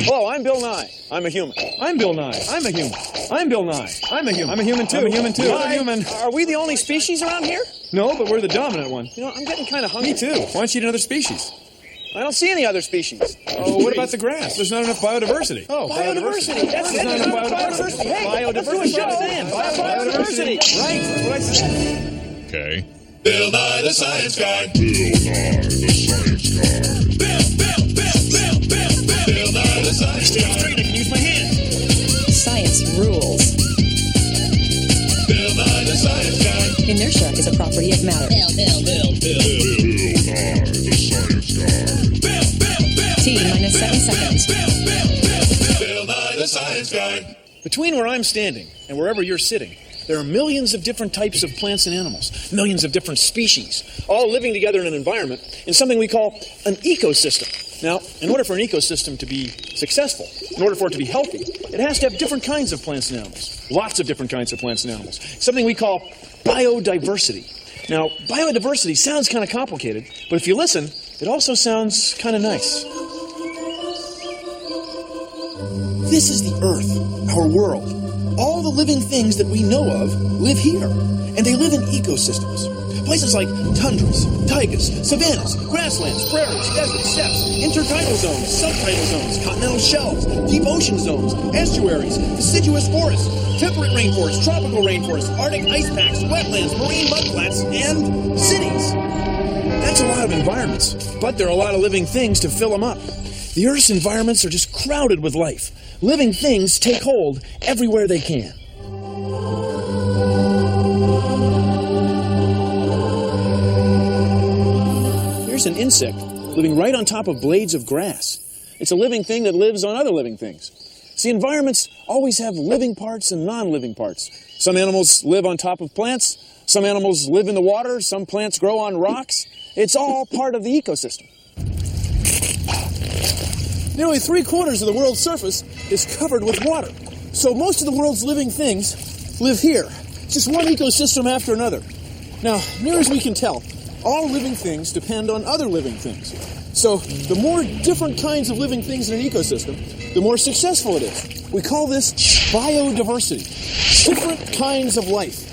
Hello, I'm Bill Nye. I'm a human. I'm Bill Nye. I'm a human. I'm Bill Nye. I'm a human. I'm a human too. I'm a human too. I'm a human. Are we the only species around here? No, but we're the dominant one. You know, I'm getting kind of hungry. Me too. Why don't you eat another species? I don't see any other species. Oh, what about the grass? There's not enough biodiversity. Oh, biodiversity. That's it. There's not enough biodiversity. Hey, Biodiversity. biodiversity. Right. That's what I said. Okay. Bill Nye the Science Guy. Bill Nye the Science Guy. I can use my hands. Science rules. Bill Nye the Science Guy. Inertia is a property of matter. Bill Nye the Science Guy. T minus 7 seconds. Bill Nye the Science Guy. Between where I'm standing and wherever you're sitting, there are millions of different types of plants and animals, millions of different species, all living together in an environment in something we call an ecosystem. Now, in order for an ecosystem to be successful, in order for it to be healthy, it has to have different kinds of plants and animals, lots of different kinds of plants and animals, something we call biodiversity. Now, biodiversity sounds kind of complicated, but if you listen, it also sounds kind of nice. This is the Earth, our world. All the living things that we know of live here, and they live in ecosystems. Places like tundras, taigas, savannas, grasslands, prairies, deserts, steppes, intertidal zones, subtidal zones, continental shelves, deep ocean zones, estuaries, deciduous forests, temperate rainforests, tropical rainforests, Arctic ice packs, wetlands, marine mudflats, and cities. That's a lot of environments, but there are a lot of living things to fill them up. The Earth's environments are just crowded with life. Living things take hold everywhere they can. Here's an insect living right on top of blades of grass. It's a living thing that lives on other living things. See, environments always have living parts and non-living parts. Some animals live on top of plants. Some animals live in the water. Some plants grow on rocks. It's all part of the ecosystem. Nearly 3/4 of the world's surface is covered with water. So most of the world's living things live here. Just one ecosystem after another. Now, near as we can tell, all living things depend on other living things. So the more different kinds of living things in an ecosystem, the more successful it is. We call this biodiversity. Different kinds of life.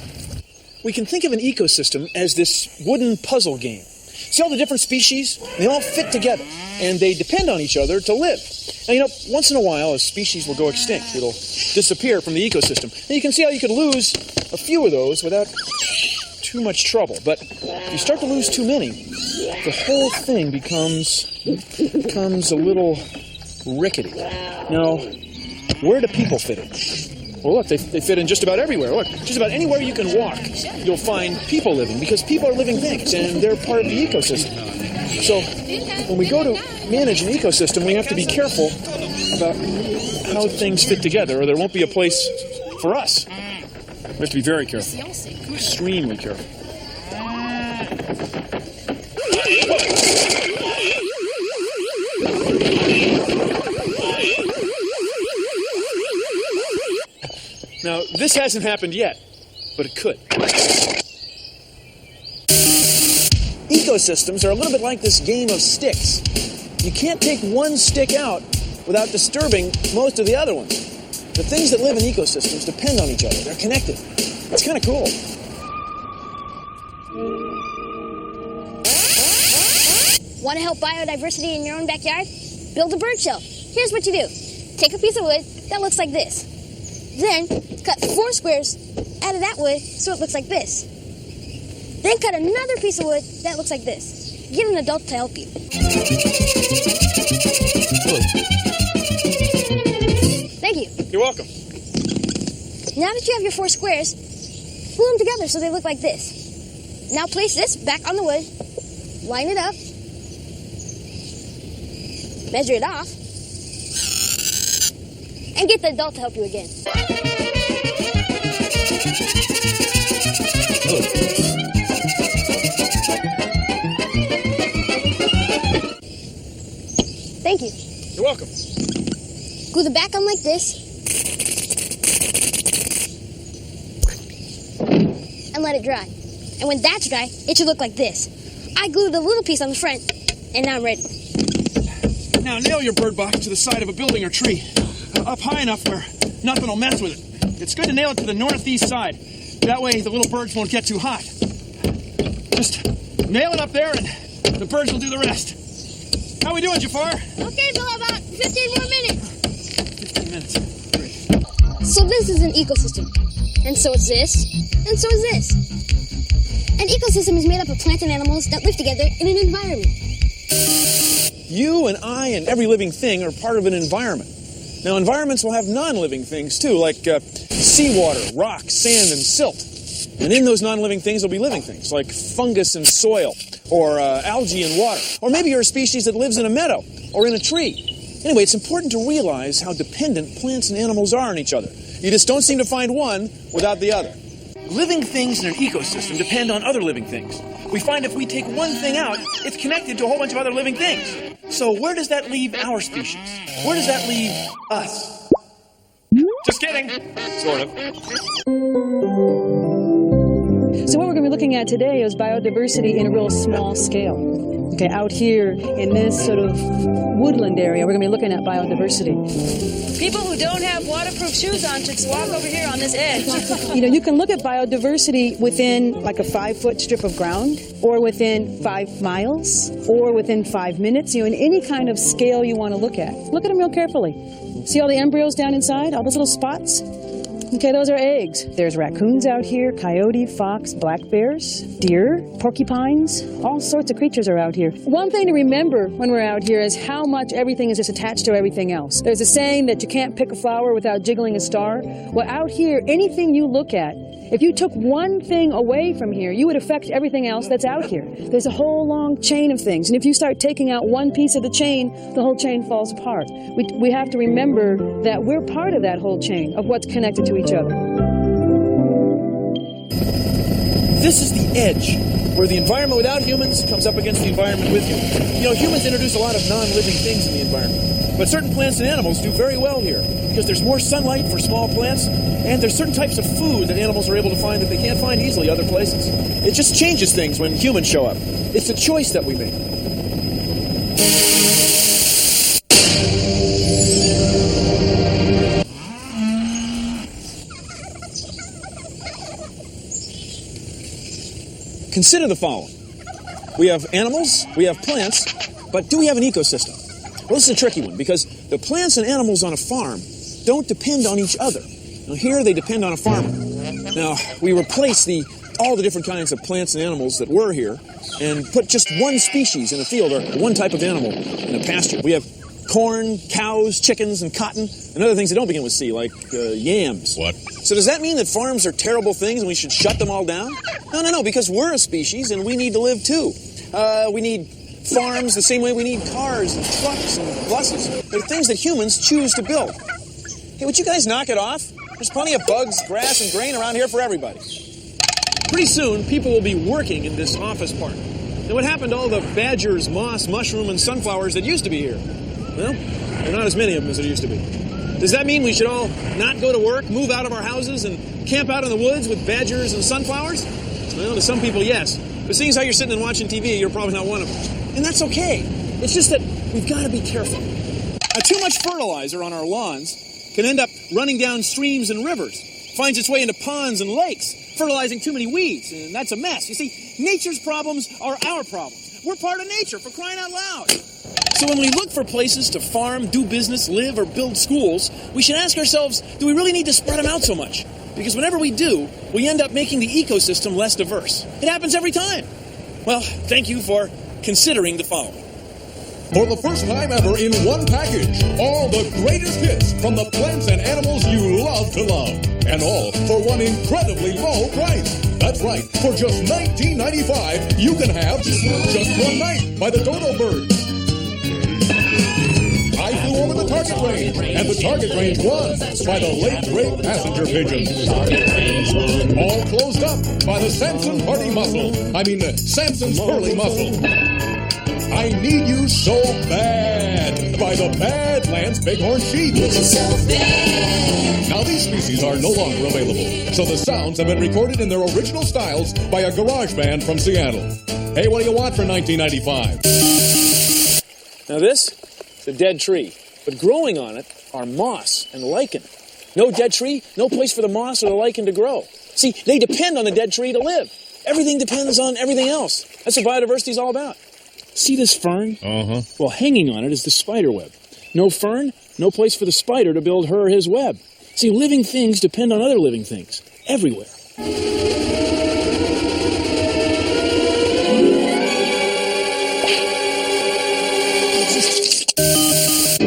We can think of an ecosystem as this wooden puzzle game. See all the different species? They all fit together, and they depend on each other to live. Now, you know, once in a while, a species will go extinct. It'll disappear from the ecosystem. And you can see how you could lose a few of those without too much trouble. But if you start to lose too many, the whole thing becomes a little rickety. Now, where do people fit in? Well, look, they fit in just about everywhere. Look, just about anywhere you can walk, you'll find people living, because people are living things, and they're part of the ecosystem. So, when we go to manage an ecosystem, we have to be careful about how things fit together, or there won't be a place for us. We have to be very careful, extremely careful. Now, this hasn't happened yet, but it could. Ecosystems are a little bit like this game of sticks. You can't take one stick out without disturbing most of the other ones. The things that live in ecosystems depend on each other. They're connected. It's kind of cool. Want to help biodiversity in your own backyard? Build a bird shelf. Here's what you do. Take a piece of wood that looks like this. Then, cut 4 squares out of that wood so it looks like this. Then cut another piece of wood that looks like this. Get an adult to help you. Thank you. You're welcome. Now that you have your 4 squares, glue them together so they look like this. Now place this back on the wood, line it up, measure it off, and get the adult to help you again. Thank you. You're welcome. Glue the back on like this, and let it dry. And when that's dry, it should look like this. I glued a little piece on the front, and now I'm ready. Now nail your bird box to the side of a building or tree, up high enough where nothing will mess with it. It's good to nail it to the northeast side. That way the little birds won't get too hot. Just nail it up there and the birds will do the rest. How we doing, Jafar? Okay, Bill, about 15 more minutes. 15 minutes. Great. So this is an ecosystem. And so is this. And so is this. An ecosystem is made up of plants and animals that live together in an environment. You and I and every living thing are part of an environment. Now, environments will have non-living things, too, like seawater, rock, sand, and silt. And in those non-living things will be living things, like fungus and soil, or algae and water. Or maybe you're a species that lives in a meadow or in a tree. Anyway, it's important to realize how dependent plants and animals are on each other. You just don't seem to find one without the other. Living things in an ecosystem depend on other living things. We find if we take one thing out, it's connected to a whole bunch of other living things. So where does that leave our species? Where does that leave us? Just kidding. Sort of. So what we're going to be looking at today is biodiversity in a real small scale. Okay, out here in this sort of woodland area, we're going to be looking at biodiversity. People who don't have waterproof shoes on should walk over here on this edge. You know, you can look at biodiversity within like a 5-foot strip of ground, or within 5 miles, or within 5 minutes, you know, in any kind of scale you want to look at. Look at them real carefully. See all the embryos down inside, all those little spots? Okay, those are eggs. There's raccoons out here, coyote, fox, black bears, deer, porcupines, all sorts of creatures are out here. One thing to remember when we're out here is how much everything is just attached to everything else. There's a saying that you can't pick a flower without jiggling a star. Well, out here, anything you look at, if you took one thing away from here, you would affect everything else that's out here. There's a whole long chain of things, and if you start taking out one piece of the chain, the whole chain falls apart. We have to remember that we're part of that whole chain of what's connected to each other. This is the edge, where the environment without humans comes up against the environment with humans. You know, humans introduce a lot of non-living things in the environment, but certain plants and animals do very well here, because there's more sunlight for small plants, and there's certain types of food that animals are able to find that they can't find easily other places. It just changes things when humans show up. It's a choice that we make. Consider the following. We have animals, we have plants, but do we have an ecosystem? Well, this is a tricky one, because the plants and animals on a farm don't depend on each other. Now, here they depend on a farmer. Now, we replace all the different kinds of plants and animals that were here and put just one species in a field or one type of animal in a pasture. We have corn, cows, chickens, and cotton, and other things that don't begin with C, like yams. What? So does that mean that farms are terrible things and we should shut them all down? No, because we're a species and we need to live too. We need farms the same way we need cars and trucks and buses. They're things that humans choose to build. Hey, would you guys knock it off? There's plenty of bugs, grass, and grain around here for everybody. Pretty soon, people will be working in this office park. Now, what happened to all the badgers, moss, mushroom, and sunflowers that used to be here? Well, there are not as many of them as there used to be. Does that mean we should all not go to work, move out of our houses, and camp out in the woods with badgers and sunflowers? Well, to some people, yes. But seeing as how you're sitting and watching TV, you're probably not one of them. And that's okay. It's just that we've got to be careful. Too much fertilizer on our lawns can end up running down streams and rivers, finds its way into ponds and lakes, fertilizing too many weeds, and that's a mess. You see, nature's problems are our problems. We're part of nature, for crying out loud. So when we look for places to farm, do business, live, or build schools, we should ask ourselves, do we really need to spread them out so much? Because whenever we do, we end up making the ecosystem less diverse. It happens every time. Well, thank you for considering the following. For the first time ever in one package, all the greatest hits from the plants and animals you love to love. And all for one incredibly low price. That's right, for just $19.95, you can have Just One Night by the Dodo Birds. I Flew Over the Target Range, and the Target Range won by the Late Great Passenger Pigeon. All Closed Up by the Samson Party Muscle. Samson's Pearly Muscle. I Need You So Bad by the Badlands Bighorn Sheep. Now these species are no longer available, so the sounds have been recorded in their original styles by a garage band from Seattle. Hey, what do you want for $19.95? Now this the dead tree. But growing on it are moss and lichen. No dead tree, no place for the moss or the lichen to grow. See, they depend on the dead tree to live. Everything depends on everything else. That's what biodiversity is all about. See this fern? Uh-huh. Well, hanging on it is the spider web. No fern, no place for the spider to build her or his web. See, living things depend on other living things, everywhere.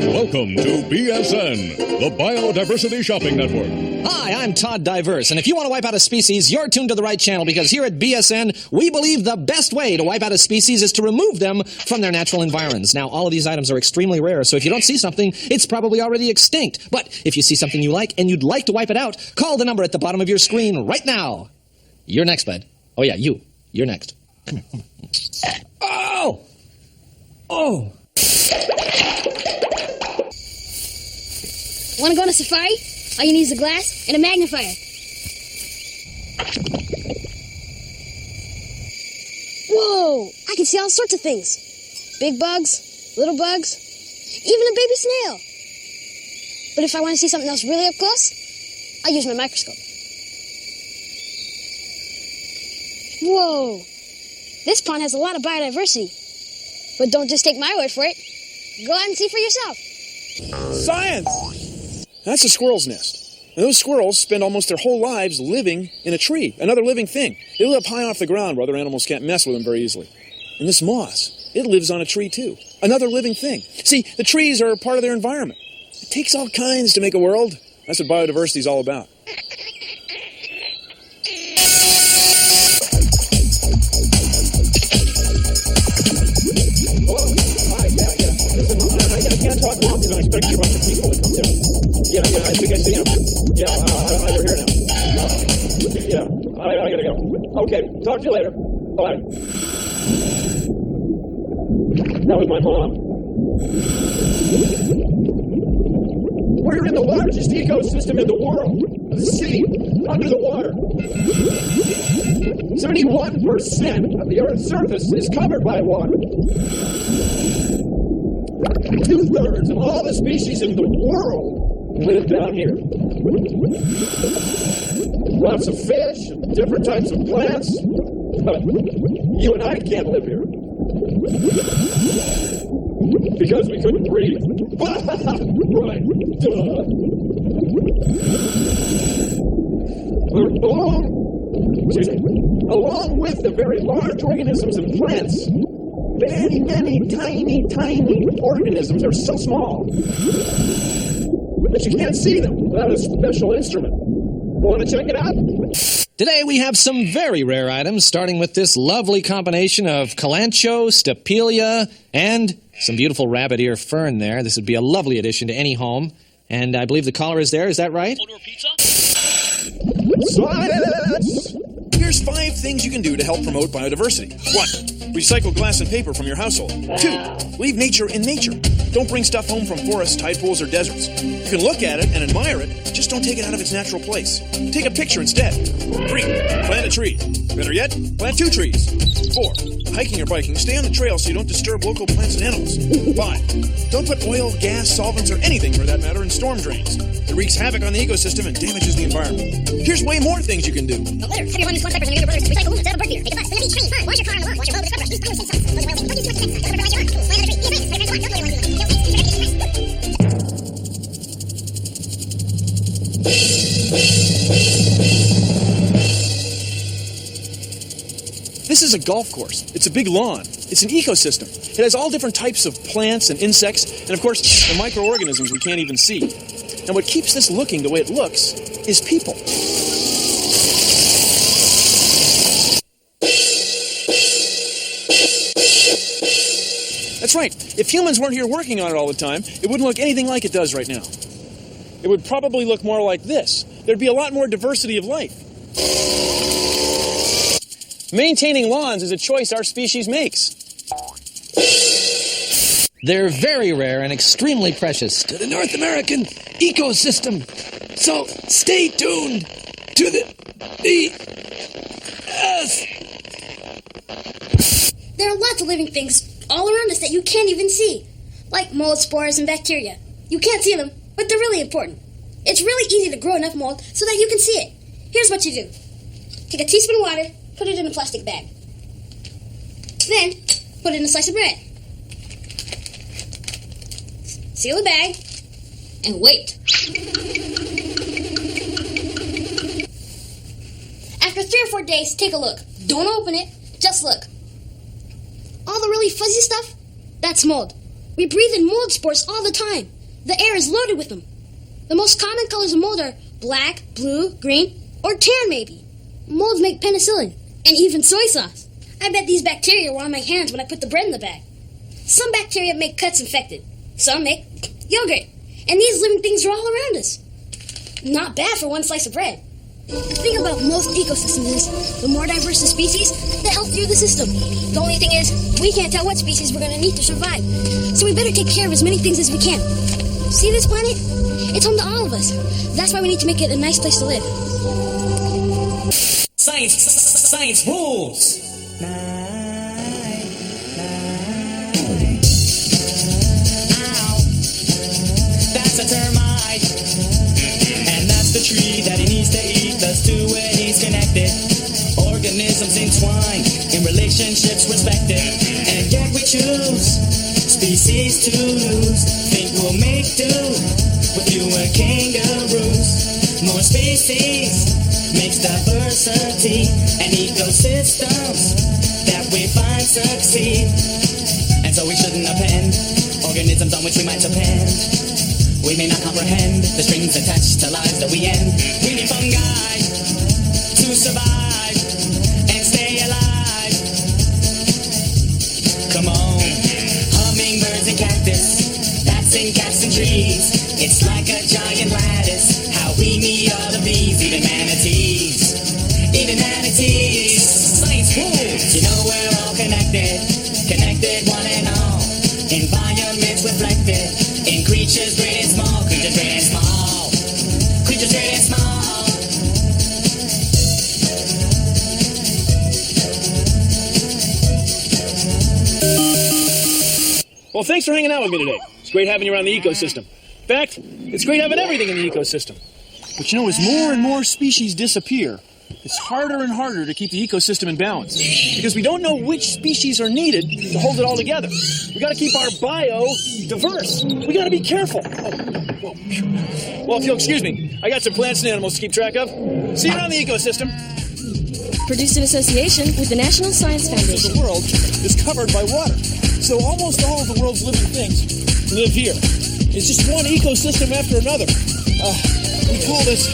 Welcome to BSN, the Biodiversity Shopping Network. Hi, I'm Todd Diverse, and if you want to wipe out a species, you're tuned to the right channel, because here at BSN, we believe the best way to wipe out a species is to remove them from their natural environs. Now, all of these items are extremely rare, so if you don't see something, it's probably already extinct. But if you see something you like and you'd like to wipe it out, call the number at the bottom of your screen right now. You're next, bud. Oh, yeah, you. You're next. Come here. Oh! Oh! Want to go on a safari? All you need is a glass and a magnifier. Whoa! I can see all sorts of things. Big bugs, little bugs, even a baby snail. But if I want to see something else really up close, I'll use my microscope. Whoa! This pond has a lot of biodiversity. But don't just take my word for it. Go out and see for yourself. Science! That's a squirrel's nest. And those squirrels spend almost their whole lives living in a tree, another living thing. They live up high off the ground where other animals can't mess with them very easily. And this moss, it lives on a tree too, another living thing. See, the trees are part of their environment. It takes all kinds to make a world. That's what biodiversity is all about. I can't talk long because I expect you a bunch of people to come down. Yeah, I think I see him. Yeah, you're here now. I gotta go. Okay, talk to you later. Bye. That was my mom. We're in the largest ecosystem in the world. The sea, under the water. 71% of the Earth's surface is covered by water. 2/3 of all the species in the world live down here. Lots of fish and different types of plants. But you and I can't live here. Because we couldn't breathe. Right. Duh. Along with the very large organisms and plants, many tiny organisms are so small that you can't see them without a special instrument. Want to check it out? Today we have some very rare items, starting with this lovely combination of Kalanchoe, Stapelia, and some beautiful rabbit ear fern there. This would be a lovely addition to any home. And I believe the caller is there, is that right? Order pizza? Science! Here's 5 things you can do to help promote biodiversity. 1. Recycle glass and paper from your household. 2. Leave nature in nature. Don't bring stuff home from forests, tide pools, or deserts. You can look at it and admire it, just don't take it out of its natural place. Take a picture instead. 3. Plant a tree. Better yet, plant 2 trees. 4. Hiking or biking, stay on the trail so you don't disturb local plants and animals. 5. Don't put oil, gas, solvents, or anything for that matter in storm drains. It wreaks havoc on the ecosystem and damages the environment. Here's way more things you can do. No litter. Have your home use one diapers and your brothers. Recycle aluminum instead of a bird feeder. Take a bus. Clean up each tree. Wash your car on the lawn. Wash your boat with a scrub brush. Use pine with safe sauce. Close your windows. Don't use too much sex. Don't fertilize your lawn. Plant another tree. Be a nice. Don't put your lawn. This is a golf course. It's a big lawn. It's an ecosystem. It has all different types of plants and insects, and of course, the microorganisms we can't even see. And what keeps this looking the way it looks is people. That's right. If humans weren't here working on it all the time, it wouldn't look anything like it does right now. It would probably look more like this. There'd be a lot more diversity of life. Maintaining lawns is a choice our species makes. They're very rare and extremely precious to the North American ecosystem. So stay tuned to the BS. There are lots of living things all around us that you can't even see. like mold spores and bacteria. You can't see them, but they're really important. It's really easy to grow enough mold so that you can see it. Here's what you do. Take a teaspoon of water, put it in a plastic bag. Then, put it in a slice of bread. Seal the bag, and wait. After 3 or 4 days, take a look. Don't open it, just look. All the really fuzzy stuff, that's mold. We breathe in mold spores all the time. The air is loaded with them. The most common colors of mold are black, blue, green, or tan maybe. Molds make penicillin, and even soy sauce. I bet these bacteria were on my hands when I put the bread in the bag. Some bacteria make cuts infected. Some make yogurt. And these living things are all around us. Not bad for one slice of bread. The thing about most ecosystems is, the more diverse the species, the healthier the system. The only thing is, we can't tell what species we're going to need to survive. So we better take care of as many things as we can. See this planet? It's home to all of us. That's why we need to make it a nice place to live. Science rules! That's a termite, and that's the tree that he needs to eat. Those two ways connected, organisms entwined, in relationships respected, and yet we choose species to lose. Think we'll make do with fewer kangaroos. More species makes diversity, and ecosystems that we find succeed. And so we shouldn't append organisms on which we might depend. We may not comprehend the strings attached to lives that we end. We need fungi to survive and stay alive. Come on, hummingbirds and cactus, bats and cats and trees. It's like a giant lattice, how we meet all the bees, even manatees. Even manatees. Science rules. You know we're all connected, connected one and all. Environments reflected in creatures great and small, creatures great and small, creatures great and small. Well, thanks for hanging out with me today. It's great having you around the ecosystem. In fact, it's great having everything in the ecosystem. But you know, as more and more species disappear, it's harder and harder to keep the ecosystem in balance, because we don't know which species are needed to hold it all together. We got to keep our bio diverse. We got to be careful. Well, if you'll excuse me, I got some plants and animals to keep track of. See you around the ecosystem. Produced in association with the National Science Foundation. The world is covered by water, so almost all of the world's living things live here. It's just one ecosystem after another. We call this...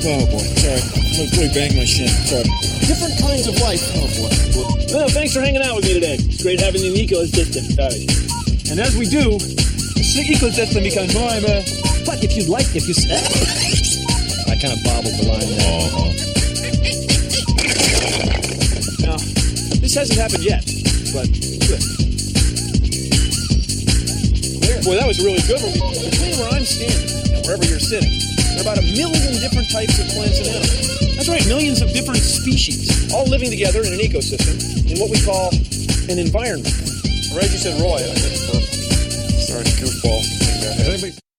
Oh, boy. Sorry. I'm really banging my shin. Sorry. Different kinds of life. Oh, boy. Well, thanks for hanging out with me today. It's great having you in the ecosystem. And as we do, the ecosystem becomes more and more... But if you'd like, if you... I kind of bobbled the line there. Now, this hasn't happened yet, but good. Boy, that was really good. Between where I'm standing and wherever you're sitting, there are about 1 million different types of plants and animals. That's right, millions of different species, all living together in an ecosystem in what we call an environment. Right, you said Roy. That's perfect. Sorry, goofball.